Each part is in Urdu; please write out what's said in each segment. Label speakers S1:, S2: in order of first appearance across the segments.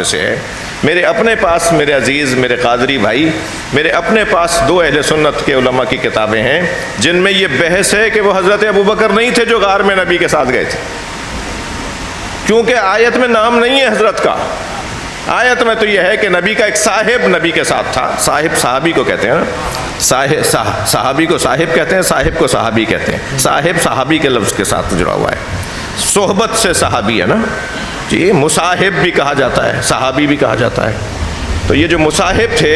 S1: میں سے ہے۔ میرے اپنے پاس، میرے عزیز، میرے قادری بھائی، میرے اپنے پاس 2 اہل سنت کے علماء کی کتابیں ہیں جن میں یہ بحث ہے کہ وہ حضرت ابوبکر نہیں تھے جو غار میں نبی کے ساتھ گئے تھے، کیونکہ آیت میں نام نہیں ہے حضرت کا۔ آیت میں تو یہ ہے کہ نبی کا ایک صاحب نبی کے ساتھ تھا۔ صاحب صحابی کو کہتے ہیں نا، صحابی کو صاحب کہتے ہیں، صاحب کو صحابی کہتے ہیں۔ صاحب صحابی کے لفظ کے ساتھ جڑا ہوا ہے، صحبت سے صحابی ہے نا جی، مصاحب بھی کہا جاتا ہے، صحابی بھی کہا جاتا ہے۔ تو یہ جو مصاحب تھے،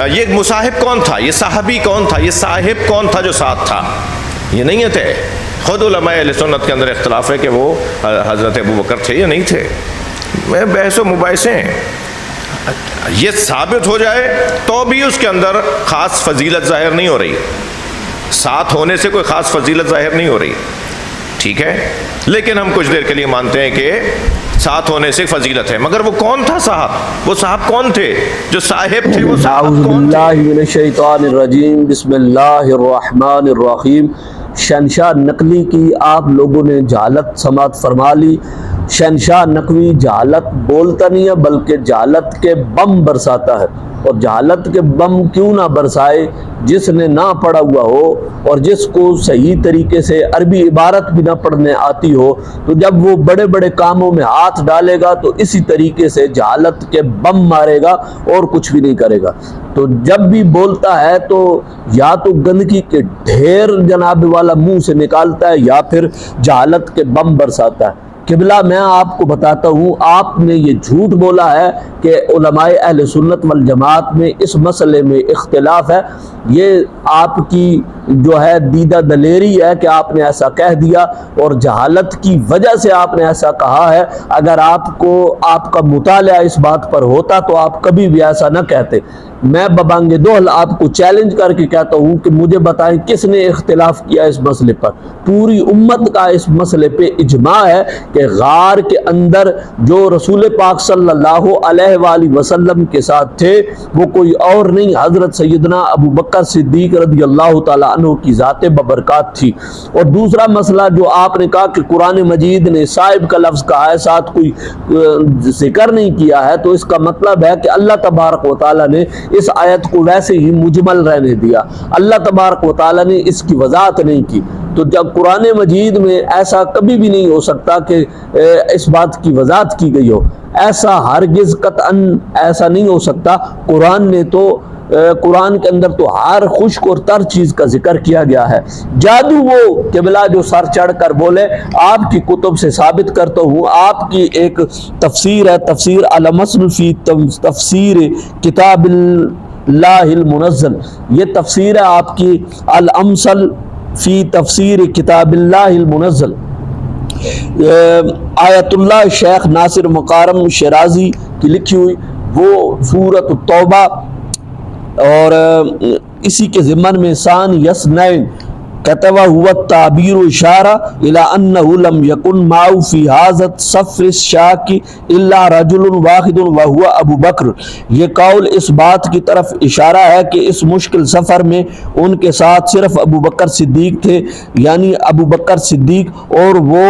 S1: یہ مصاحب کون تھا، یہ صحابی کون تھا، یہ صاحب کون تھا جو ساتھ تھا، یہ نہیں تھے۔ خود علماء اہل سنت کے اندر اختلاف ہے کہ وہ حضرت ابوبکر تھے یا نہیں تھے، میں بحث و مباحثے ہیں۔ یہ ثابت ہو جائے تو بھی اس کے اندر خاص فضیلت ظاہر نہیں ہو رہی، ساتھ ہونے سے کوئی خاص فضیلت ظاہر نہیں ہو رہی، ٹھیک ہے، لیکن ہم کچھ دیر کے لیے مانتے ہیں کہ ساتھ ہونے سے فضیلت ہے۔ مگر وہ کون تھا صاحب، وہ صاحب کون تھے جو صاحب تھے، وہ صاحب
S2: اعوذ
S1: کون تھے؟
S2: باللہ من الشیطان الرجیم، بسم اللہ الرحمن الرحیم۔ شہنشاہ نقوی کی آپ لوگوں نے جہالت سماعت فرما لی۔ شہنشاہ نقوی جہالت بولتا نہیں ہے بلکہ جہالت کے بم برساتا ہے، اور جہالت کے بم کیوں نہ برسائے؟ جس نے نہ پڑھا ہوا ہو اور جس کو صحیح طریقے سے عربی عبارت بھی نہ پڑھنے آتی ہو، تو جب وہ بڑے بڑے کاموں میں ہاتھ ڈالے گا تو اسی طریقے سے جہالت کے بم مارے گا اور کچھ بھی نہیں کرے گا۔ تو جب بھی بولتا ہے تو یا تو گندگی کے ڈھیر جناب والا منہ سے نکالتا ہے یا پھر جہالت کے بم برساتا ہے۔ قبلہ میں آپ کو بتاتا ہوں، آپ نے یہ جھوٹ بولا ہے کہ علماء اہل سنت والجماعت میں اس مسئلے میں اختلاف ہے۔ یہ آپ کی جو ہے دیدہ دلیری ہے کہ آپ نے ایسا کہہ دیا، اور جہالت کی وجہ سے آپ نے ایسا کہا ہے۔ اگر آپ کو آپ کا مطالعہ اس بات پر ہوتا تو آپ کبھی بھی ایسا نہ کہتے۔ میں ببانگ دوہل آپ کو چیلنج کر کے کہتا ہوں کہ مجھے بتائیں کس نے اختلاف کیا اس مسئلے پر۔ پوری امت کا اس مسئلے پہ اجماع ہے کہ غار کے اندر جو رسول پاک صلی اللہ علیہ وآلہ وسلم کے ساتھ تھے وہ کوئی اور نہیں، حضرت سیدنا ابو بکر صدیق رضی اللہ تعالیٰ عنہ کی ذات ببرکات تھی۔ اور دوسرا مسئلہ جو آپ نے کہا کہ قرآن مجید نے صاحب کا لفظ کہا ہے، ساتھ کوئی ذکر نہیں کیا ہے، تو اس کا مطلب ہے کہ اللہ تبارک و تعالیٰ نے اس آیت کو ویسے ہی مجمل رہنے دیا، اللہ تبارک و تعالیٰ نے اس کی وضاحت نہیں کی۔ تو جب قرآن مجید میں ایسا کبھی بھی نہیں ہو سکتا کہ اس بات کی وضاحت کی گئی ہو، ایسا ہرگز قطعاً ایسا نہیں ہو سکتا۔ قرآن نے تو قرآن کے اندر تو ہر خشک اور تر چیز کا ذکر کیا گیا ہے۔ جادو وہ قبلہ جو سر چڑھ کر بولے، آپ کی کتب سے ثابت کرتا ہوں، آپ کی ایک تفسیر ہے، تفسیر المسل فی تفسیر کتاب اللہ المنزل، یہ تفسیر ہے آپ کی الامثل فی تفسیر کتاب اللہ المنزل، آیت اللہ شیخ ناصر مکارم شیرازی کی لکھی ہوئی وہ سورۃ التوبہ، اور اسی کے ضمن میں سان یسنین کتبہ ہوا تعبیر اشارہ الی انہ لم یکن معه فی ھذا الصف الشاک الا رجل واحد وهو ابو بکر۔ یہ قول اس بات کی طرف اشارہ ہے کہ اس مشکل سفر میں ان کے ساتھ صرف ابو بکر صدیق تھے، یعنی ابو بکر صدیق، اور وہ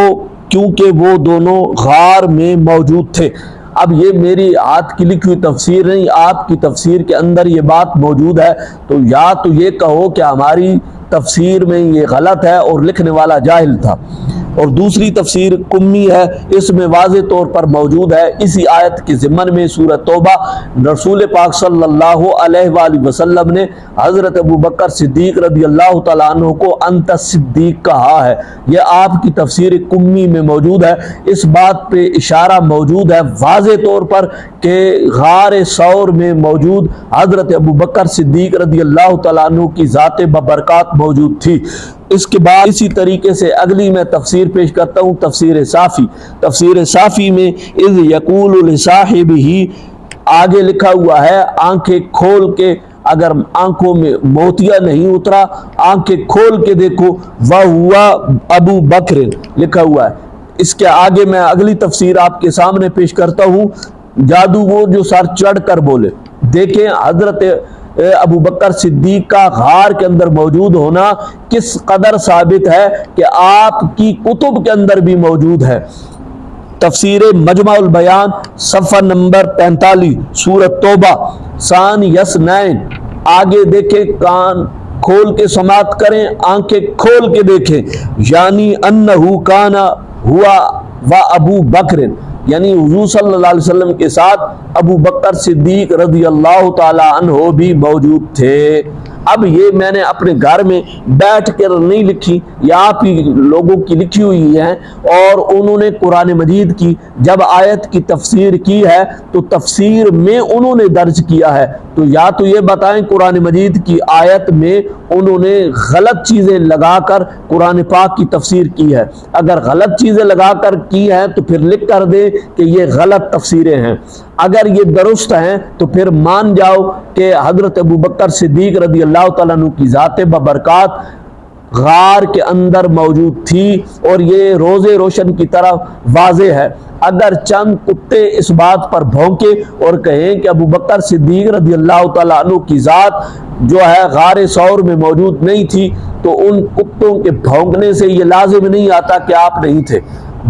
S2: کیونکہ وہ دونوں غار میں موجود تھے۔ اب یہ میری ہاتھ کی لکھی ہوئی تفسیر نہیں، آپ کی تفسیر کے اندر یہ بات موجود ہے، تو یا تو یہ کہو کہ ہماری تفسیر میں یہ غلط ہے اور لکھنے والا جاہل تھا، اور دوسری تفسیر کمی ہے، اس میں واضح طور پر موجود ہے اسی آیت کے ضمن میں سورۃ توبہ رسول پاک صلی اللہ علیہ وآلہ وسلم نے حضرت ابو بکر صدیق رضی اللہ تعالیٰ عنہ کو انت صدیق کہا ہے۔ یہ آپ کی تفسیر کمی میں موجود ہے، اس بات پہ اشارہ موجود ہے واضح طور پر کہ غار ثور میں موجود حضرت ابو بکر صدیق رضی اللہ تعالیٰ عنہ کی ذات ببرکات موجود تھی۔ اس کے بعد اسی طریقے سے اگلی میں تفسیر پیش کرتا ہوں، تفسیر صافی۔ تفسیر صافی میں اذ یقول لصاحبہ آگے لکھا ہوا ہے، آنکھیں کھول کے، اگر آنکھوں میں موتیا نہیں اترا آنکھیں کھول کے دیکھو، وَهُوَ ابو بکر لکھا ہوا ہے۔ اس کے آگے میں اگلی تفسیر آپ کے سامنے پیش کرتا ہوں، جادو وہ جو سر چڑھ کر بولے۔ دیکھیں حضرت ابو بکر صدیق کا غار کے اندر موجود ہونا کس قدر ثابت ہے کہ آپ کی کتب کے اندر بھی موجود ہے۔ تفسیر مجمع البیان صفحہ نمبر 45 سورۃ توبہ سان یسنین. آگے دیکھیں، کان کھول کے سماعت کریں، آنکھیں کھول کے دیکھیں. یعنی انہو کانا ہوا و ابو بکر، یعنی حضور صلی اللہ علیہ وسلم کے ساتھ ابو بکر صدیق رضی اللہ تعالی عنہ بھی موجود تھے. اب یہ میں نے اپنے گھر میں بیٹھ کر نہیں لکھی، یہ آپ ہی لوگوں کی لکھی ہوئی ہیں، اور انہوں نے قرآن مجید کی جب آیت کی تفسیر کی ہے تو تفسیر میں انہوں نے درج کیا ہے. تو یا تو یہ بتائیں قرآن مجید کی آیت میں انہوں نے غلط چیزیں لگا کر قرآن پاک کی تفسیر کی ہے. اگر غلط چیزیں لگا کر کی ہیں تو پھر لکھ کر دیں کہ یہ غلط تفسیریں ہیں. اگر یہ درست ہیں تو پھر مان جاؤ کہ حضرت ابو بکر صدیق رضی اللہ تعالیٰ عنہ کی ذات ببرکات غار کے اندر موجود تھی، اور یہ روزے روشن کی طرح واضح ہے. اگر چند کتے اس بات پر بھونکے اور کہیں کہ ابو بکر صدیق رضی اللہ تعالیٰ عنہ کی ذات جو ہے غار ثور میں موجود نہیں تھی، تو ان کتوں کے بھونکنے سے یہ لازم نہیں آتا کہ آپ نہیں تھے،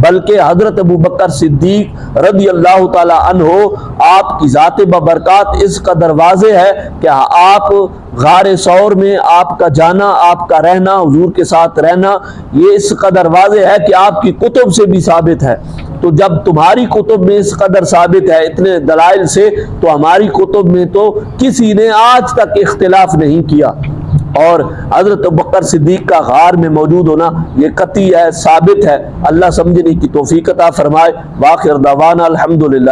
S2: بلکہ حضرت ابو بکر صدیق رضی اللہ تعالی عنہ آپ کی ذات ببرکات اس قدر واضح ہے کہ آپ غار ثور میں آپ کا جانا، آپ کا رہنا، حضور کے ساتھ رہنا، یہ اس قدر واضح ہے کہ آپ کی کتب سے بھی ثابت ہے. تو جب تمہاری کتب میں اس قدر ثابت ہے اتنے دلائل سے، تو ہماری کتب میں تو کسی نے آج تک اختلاف نہیں کیا. اور حضرت ابوبکر صدیق کا غار میں موجود ہونا یہ قطعی ہے، ثابت ہے. اللہ سمجھنے کی توفیق عطا فرمائے. وآخر دعوانا الحمدللہ.